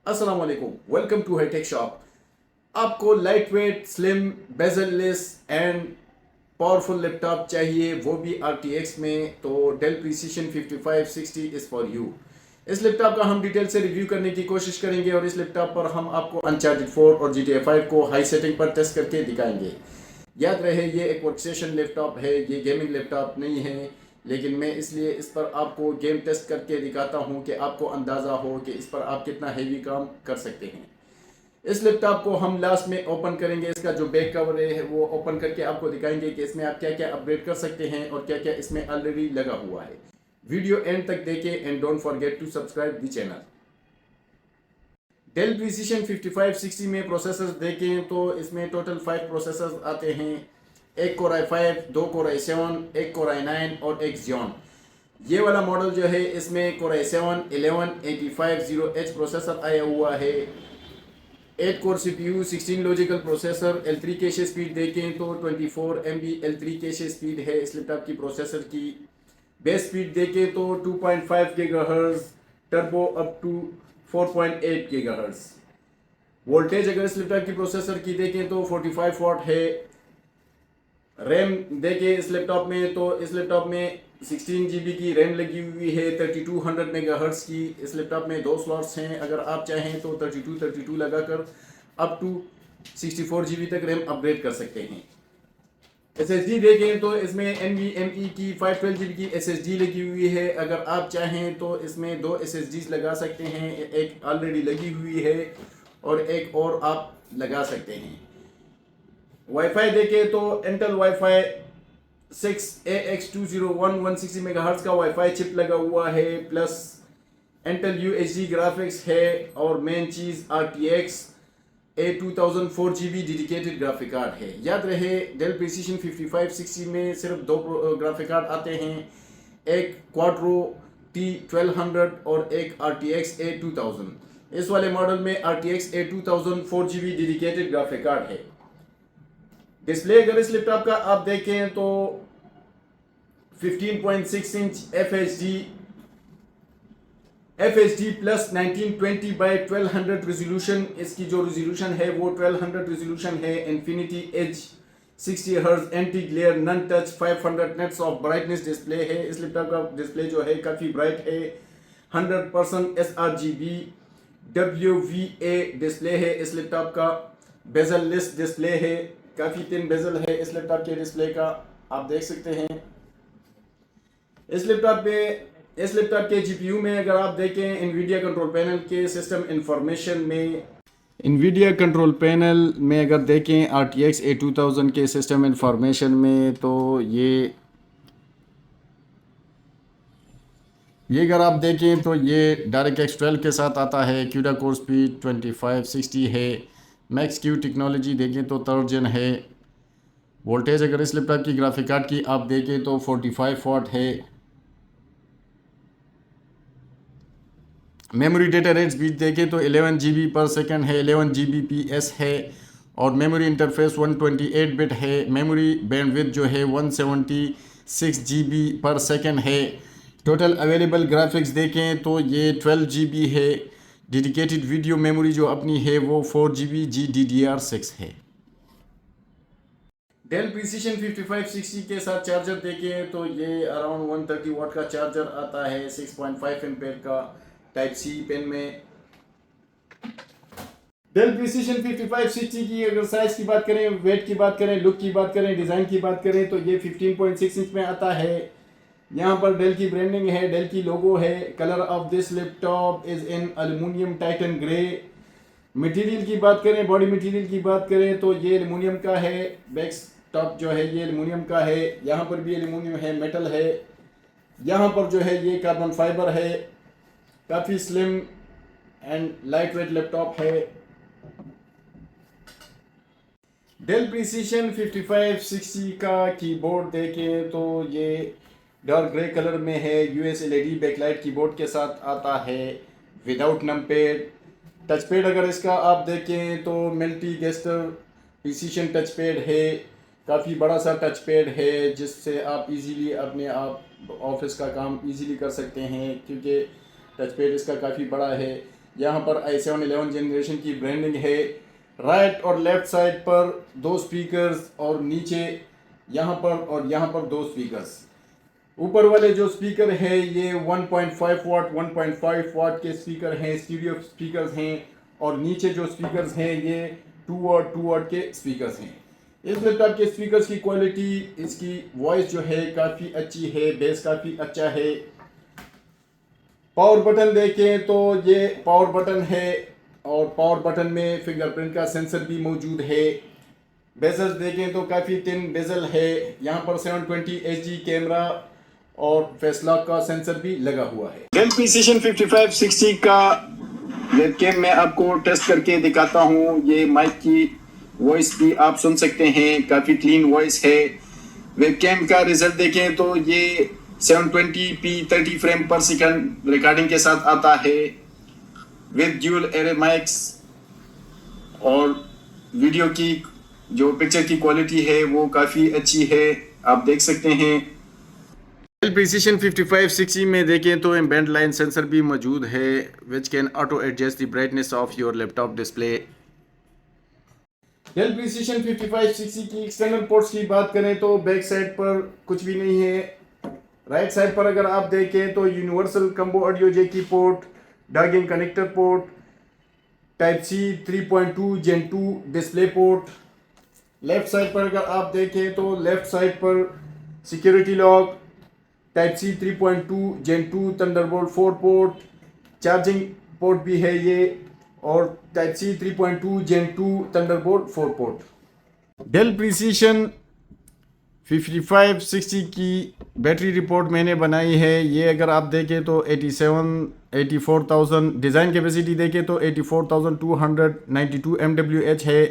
अस्सलाम वालेकुम, welcome to hitech shop. आपको light weight, slim, bezelless and powerful laptop चाहिए, वो भी RTX में, तो Dell precision 5560 is for you. इस लैपटॉप का हम डिटेल से रिव्यू करने की कोशिश करेंगे और इस लैपटॉप पर हम आपको अनचार्टेड 4 और GTA 5 को हाई सेटिंग पर टेस्ट करके दिखाएंगे। याद रहे, ये एक वर्कस्टेशन लैपटॉप है, ये गेमिंग लैपटॉप नहीं है, लेकिन मैं इसलिए इस पर आपको गेम टेस्ट करके दिखाता हूँ कि आपको अंदाज़ा हो कि इस पर आप कितना हैवी काम कर सकते हैं। इस लैपटॉप को हम लास्ट में ओपन करेंगे, इसका जो बैक कवर है वो ओपन करके आपको दिखाएंगे कि इसमें आप क्या क्या अपग्रेड कर सकते हैं और क्या क्या इसमें ऑलरेडी लगा हुआ है। वीडियो एंड तक देखें and don't forget to subscribe the channel. Dell precision 5560 में प्रोसेसर्स देखें तो इसमें टोटल 5 प्रोसेसर्स आते हैं। एक कोर i5, 2 कोर i7, एक कोर i9 और एक Xeon। ये वाला मॉडल जो है इसमें कोर i7 11850H प्रोसेसर आया हुआ है। 8 core CPU, 16 logical processor. L3 cache speed देखें तो 24 MB L3 कैशे स्पीड है इस लैपटॉप की प्रोसेसर की। बेस स्पीड देखें तो 2.5 GHz, turbo up to 4.8 GHz। Voltage अगर इस लैपटॉप की प्रोसेसर की देखें तो 45 वाट है। रैम देखें इस लैपटॉप में तो इस लैपटॉप में 16 GB की रैम लगी हुई है, 3200 MHz की। इस लैपटॉप में 2 स्लॉट्स हैं, अगर आप चाहें तो 32 लगाकर अप टू 64 GB तक रैम अपग्रेड कर सकते हैं। SSD देखें तो इसमें NVMe की 512 GB की SSD लगी हुई है, अगर आप चाहें तो इसमें 2 SSDs लगा सकते हैं, एक ऑलरेडी लगी हुई है और एक और आप लगा सकते हैं। वाईफाई देखें तो इंटेल वाईफाई 6AX201 160 MHz का वाईफाई चिप लगा हुआ है, प्लस इंटेल UHD ग्राफिक्स है और मेन चीज़ RTX A2000 4GB dedicated graphic card है। याद रहे, डेल प्रीसीशन 5560 में सिर्फ 2 ग्राफिक कार्ड आते हैं, एक क्वाड्रो T1200 और एक RTX A2000। इस वाले मॉडल में RTX A2000 4GB dedicated graphic card है। डिस्प्ले अगर इस लैपटॉप का आप देखें तो 15.6 inch FHD plus 1920 by 1200 resolution. इसकी जो रेजोल्यूशन है वो 1200 रेजोल्यूशन है। Infinity edge 60 hertz anti glare non touch 500 nits of brightness display है। इस लैपटॉप का डिस्प्ले जो है काफ़ी ब्राइट है। 100% sRGB WVA डिस्प्ले है इस लैपटॉप का। बेजल लेस डिस्प्ले है, काफ़ी थिन बेजल है इस लैपटॉप के डिस्प्ले का, आप देख सकते हैं। इस लैपटॉप के GPU में अगर आप देखें, NVIDIA कंट्रोल पैनल के सिस्टम इंफॉर्मेशन में, NVIDIA कंट्रोल पैनल में अगर देखें RTX A2000 के सिस्टम इंफॉर्मेशन में, तो ये अगर आप देखें तो ये DirectX 12 के साथ आता है। CUDA कोर स्पीड 2560 है। मैक्स क्यू टेक्नोलॉजी देखें तो 3rd जन है। वोल्टेज अगर इस लैपटॉप की ग्राफिक कार्ड की आप देखें तो 45 वाट है। मेमोरी डेटा रेट स्पीड देखें तो 11 GB पर सेकंड है, 11 Gbps है और मेमोरी इंटरफेस 128 बिट है। मेमोरी बैंडविड्थ जो है 176 GB पर सेकंड है। टोटल अवेलेबल ग्राफिक्स देखें तो ये 12 GB है। डेडिकेटेड वीडियो मेमोरी जो अपनी है वो 4 GB GDDR6 है। डेल प्रीसीशन 5560 के साथ चार्जर देखें तो ये अराउंड 130 वाट का चार्जर आता है, 6.5 एम्पेयर का टाइप सी पेन में। डेल प्रीसीशन 5560 की अगर साइज की बात करें, वेट की बात करें, लुक की बात करें, डिज़ाइन की बात करें तो ये 15.6 इंच में आता है। यहाँ पर डेल की ब्रांडिंग है, डेल की लोगो है। Colour of this laptop is in aluminium Titan grey. Material की बात करें, बॉडी मटेरियल की बात करें तो ये एल्युमिनियम का है। बैक टॉप जो है ये एल्युमिनियम का है, यहाँ पर भी एल्युमिनियम है, मेटल है। यहाँ पर जो है ये कार्बन फाइबर है। काफ़ी slim and light weight laptop है। डेल प्रीसीशन 5560 का कीबोर्ड देखें तो ये डार्क ग्रे कलर में है। US LED बैकलाइट कीबोर्ड के साथ आता है, विदाउट नंपैड। टच पैड अगर इसका आप देखें तो multi gesture precision touch pad है। काफ़ी बड़ा सा टच पैड है जिससे आप इजीली अपने आप ऑफिस का काम इजीली कर सकते हैं, क्योंकि टच पैड इसका काफ़ी बड़ा है। यहाँ पर i7 11 जनरेशन की ब्रांडिंग है। राइट और लेफ्ट साइड पर दो स्पीकर्स और नीचे यहाँ पर और यहाँ पर दो स्पीकर्स। ऊपर वाले जो स्पीकर है ये 1.5 वाट 1.5 वाट के स्पीकर हैं, स्टूडियो स्पीकर्स हैं। और नीचे जो स्पीकर्स हैं ये 2 वाट के स्पीकर्स हैं। इस लैपटॉप के स्पीकर्स की क्वालिटी, इसकी वॉइस जो है काफ़ी अच्छी है, बेस काफ़ी अच्छा है। पावर बटन देखें तो ये पावर बटन है और पावर बटन में फिंगरप्रिंट का सेंसर भी मौजूद है। बेजल्स देखें तो काफ़ी थिन बेजल है। यहाँ पर 720 HD कैमरा और फेस लॉक का सेंसर भी लगा हुआ है। डेल प्रिसिशन 5560 का वेबकैम मैं आपको टेस्ट करके दिखाता हूँ। ये माइक की वॉइस भी आप सुन सकते हैं, काफ़ी क्लीन वॉइस है। वेबकैम का रिजल्ट देखें तो ये 720p 30 फ्रेम पर सेकंड रिकॉर्डिंग के साथ आता है विद ड्यूल एरे माइक्स। और वीडियो की जो पिक्चर की क्वालिटी है वो काफ़ी अच्छी है, आप देख सकते हैं। डेल प्रिसिशन 5560 में देखें तो एम्बेडेड लाइन सेंसर भी मौजूद है which can auto adjust the brightness of your laptop display. Dell precision 5560 की एक्सटर्नल पोर्ट्स की बात करें तो बैक साइड पर कुछ भी नहीं है। राइट साइड पर अगर आप देखें तो यूनिवर्सल कम्बो ऑडियो जैक की port, dock in connector port, type C 3.2 Gen 2 display port. Left side पर अगर आप देखें तो लेफ्ट साइड पर security lock, type C 3.2 Gen 2 Thunderbolt 4 port, charging port भी है ये, और type C 3.2 Gen 2 Thunderbolt 4 port. Dell precision 5560 की बैटरी रिपोर्ट मैंने बनाई है। ये अगर आप देखें तो 84,000 डिज़ाइन कैपेसिटी देखें तो 84,292 mWh है।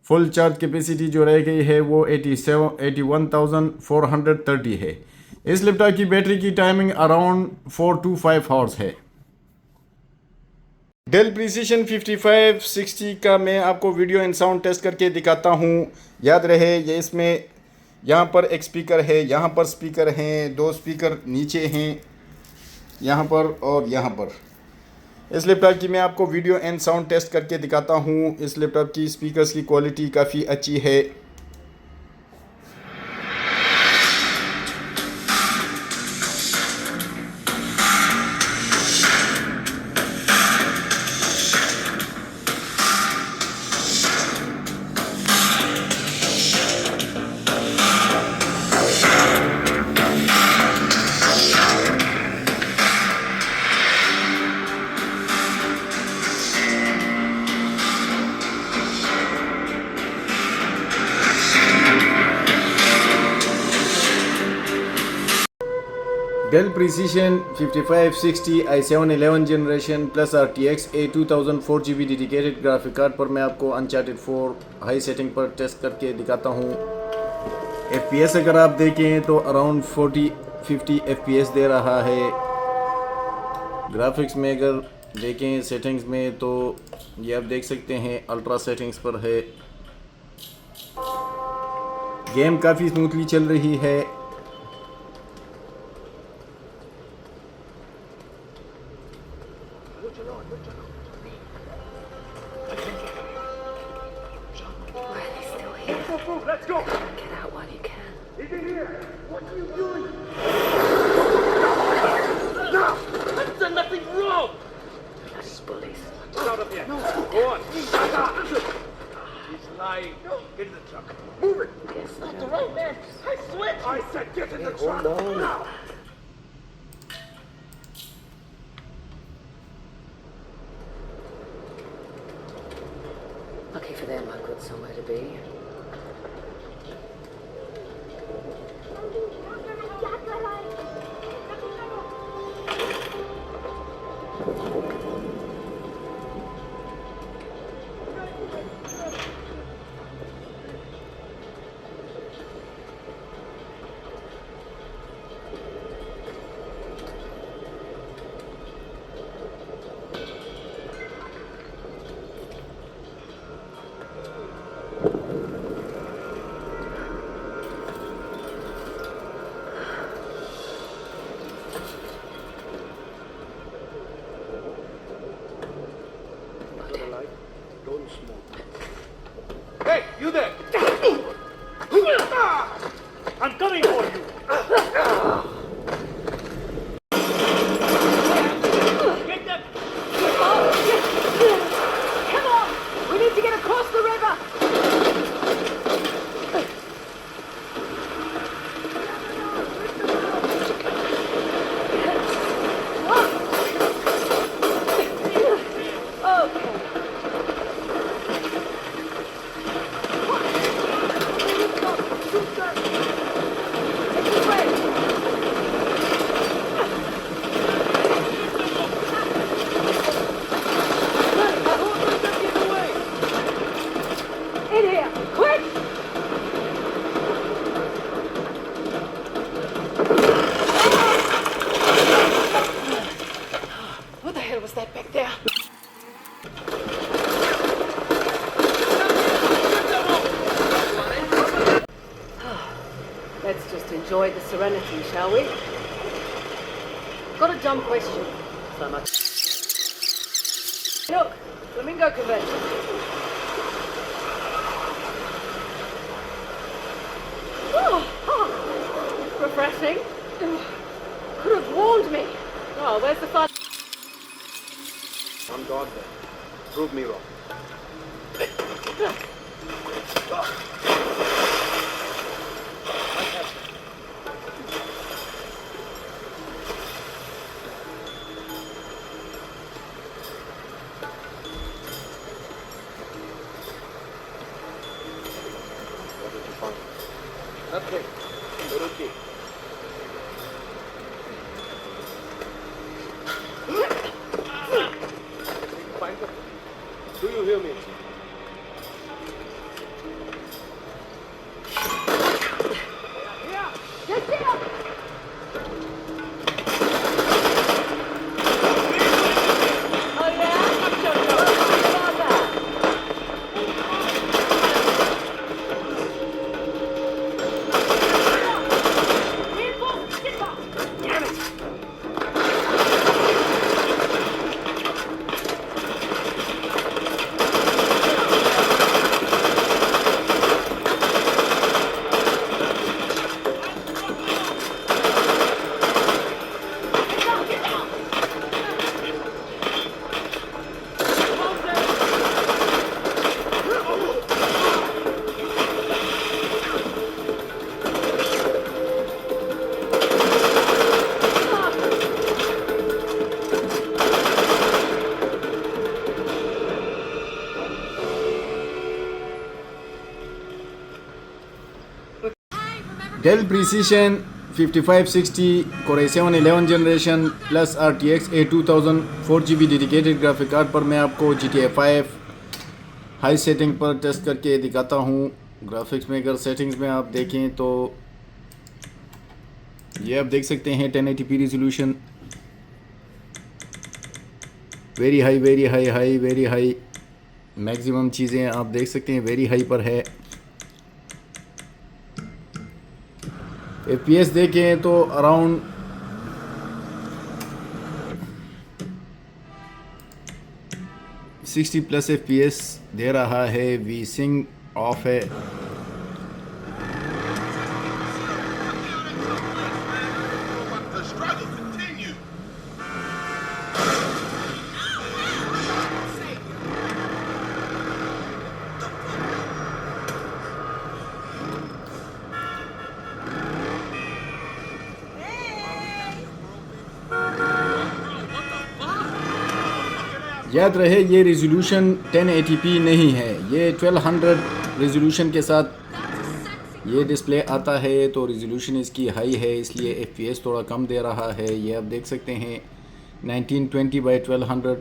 फुल चार्ज कैपेसिटी जो रह गई है वो 81,430 है। इस लैपटॉप की बैटरी की टाइमिंग अराउंड 4 to 5 आवर्स है। डेल प्रिसिशन 5560 का मैं आपको वीडियो एंड साउंड टेस्ट करके दिखाता हूँ। याद रहे ये इसमें यहाँ पर एक स्पीकर है, यहाँ पर स्पीकर हैं, दो स्पीकर नीचे हैं यहाँ पर और यहाँ पर। इस लैपटॉप की मैं आपको वीडियो एंड साउंड टेस्ट करके दिखाता हूँ। इस लैपटॉप की स्पीकर्स की क्वालिटी काफ़ी अच्छी है। Dell Precision 5560 i7 11 generation plus RTX A2000 4GB dedicated graphic card पर मैं आपको Uncharted 4 हाई सेटिंग पर टेस्ट करके दिखाता हूँ। FPS अगर आप देखें तो अराउंड 40-50 FPS दे रहा है। ग्राफिक्स में अगर देखें सेटिंग्स में तो ये आप देख सकते हैं अल्ट्रा सेटिंग्स पर है। गेम काफ़ी स्मूथली चल रही है। Let's go! Get out while you can. He's in here! What are you doing? No! I've done nothing wrong! Those bullies. Get out of here! No! Go on! He's lying. No! Get in the truck. Move it! Yes, Not the right man! I swear! I said get in the truck! Now! Lucky for them, I've got somewhere to be. reality, shall we? Got a dumb question. So much. Look, flamingo convention. Oh, refreshing. Could have warned me. Oh, where's the fun? I'm God then. Prove me wrong. What did you find? Nothing. Little key. Find them. Do you hear me? Get down! Oh yeah? What about that? Damn it! Dell Precision 5560 Core i7 11 generation plus RTX A2000 4GB dedicated graphic card पर मैं आपको GTA 5 high setting पर test करके दिखाता हूँ। Graphics में अगर settings में आप देखें तो ये आप देख सकते हैं 1080p resolution, very high maximum चीज़ें आप देख सकते हैं वेरी हाई पर है। FPS देखें तो अराउंड 60+ FPS दे रहा है। वी सिंग ऑफ है। The struggle continues. याद रहे ये रिजोल्यूशन 1080p नहीं है, ये 1200 रिजोल्यूशन के साथ ये डिस्प्ले आता है। तो रिजोल्यूशन इसकी हाई है इसलिए FPS थोड़ा कम दे रहा है। ये आप देख सकते हैं 1920x1200।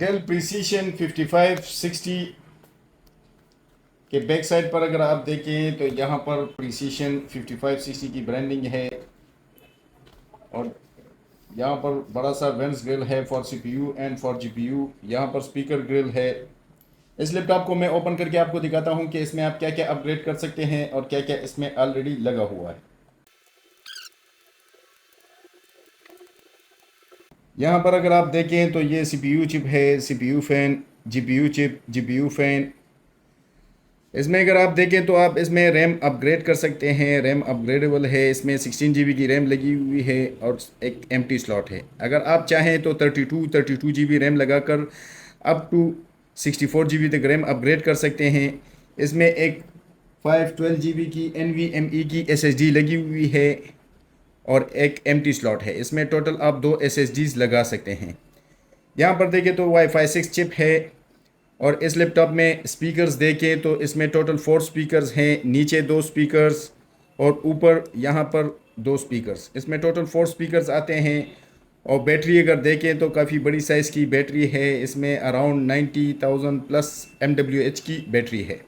डेल प्रीसीशन 5560 के बैक साइड पर अगर आप देखें तो यहाँ पर प्रीसीशन 5560 की ब्रांडिंग है और यहाँ पर बड़ा सा वेंट्स ग्रिल है for CPU and for GPU। यहाँ पर स्पीकर ग्रिल है। इस लैपटॉप को मैं ओपन करके आपको दिखाता हूँ कि इसमें आप क्या क्या अपग्रेड कर सकते हैं और क्या क्या इसमें ऑलरेडी लगा हुआ है। यहाँ पर अगर आप देखें तो ये CPU चिप है, CPU fan, GPU chip, GPU fan. इसमें अगर आप देखें तो आप इसमें रैम अपग्रेड कर सकते हैं, रैम अपग्रेडेबल है। इसमें 16 GB की रैम लगी हुई है और एक एम्प्टी स्लॉट है। अगर आप चाहें तो 32 GB रैम लगाकर अप टू 64 GB तक रैम अपग्रेड कर सकते हैं। इसमें एक 512 GB की NVMe की SSD लगी हुई है और एक एम्प्टी स्लॉट है। इसमें टोटल आप 2 SSDs लगा सकते हैं। यहाँ पर देखें तो Wi-Fi 6 चिप है और इस लैपटॉप में स्पीकर्स देखें तो इसमें टोटल 4 स्पीकर्स हैं, नीचे 2 स्पीकर्स और ऊपर यहाँ पर 2 स्पीकर्स। इसमें टोटल 4 स्पीकर्स आते हैं। और बैटरी अगर देखें तो काफ़ी बड़ी साइज़ की बैटरी है। इसमें अराउंड 90,000 प्लस mAh की बैटरी है।